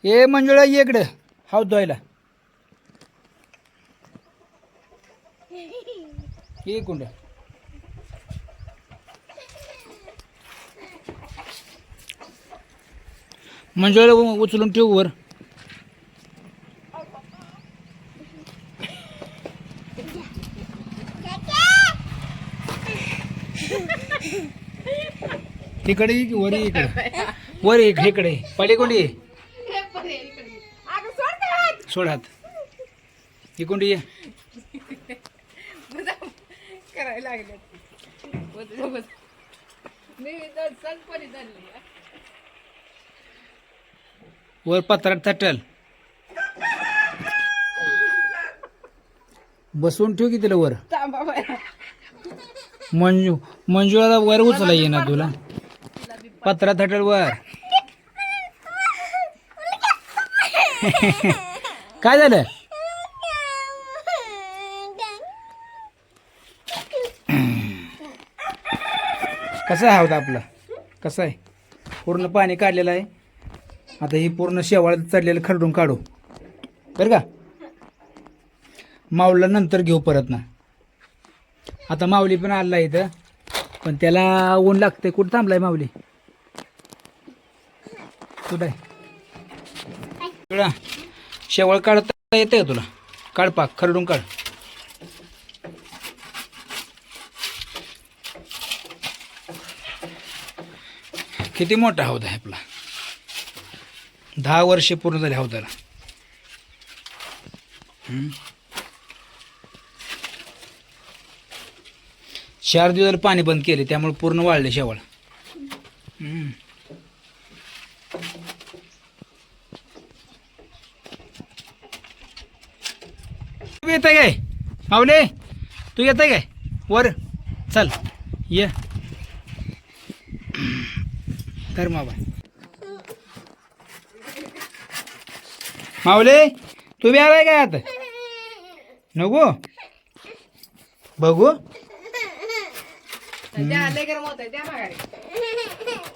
ए मंजुळा ये इकडे हात धुवायला ये कुंड मंजुळा उचलून ठेवू वर इकडे ये की वर ये इकडे वर एक इकडे पलीकडे ये सोड हात इकडे ये करायला लागले मी संपली झाली वर पत्रात तटल बसवून ठेव की तिला वर थांबा बाया मंजुळाला वर उचला ये ना तुला पत्रा तटल वर काय झालं कसं आहे होता आपला कसं आहे पूर्ण पाणी काढलेलं आहे आता ही पूर्ण शेवाळ चढलेलं खरडून काढू बरं का माऊलीला नंतर घेऊ परत ना आता माऊली पण आला इथं पण त्याला ऊन लागते कुठं थांबलाय माऊली कुठं आहे शेवाळ काढता येते का तुला काढ पाक खरडून काढ किती मोठा हौद आहे आपला 10 वर्षे पूर्ण झाली हौदाला चार दिवस झाले पाणी बंद केले त्यामुळे पूर्ण वाळले शेवाळ येत आहे काय माऊले तू येत आहे काय वर चल ये कर माबा माऊले तू बी आलाय काय आता नको बघू द्या लय गरम होत द्या माघारी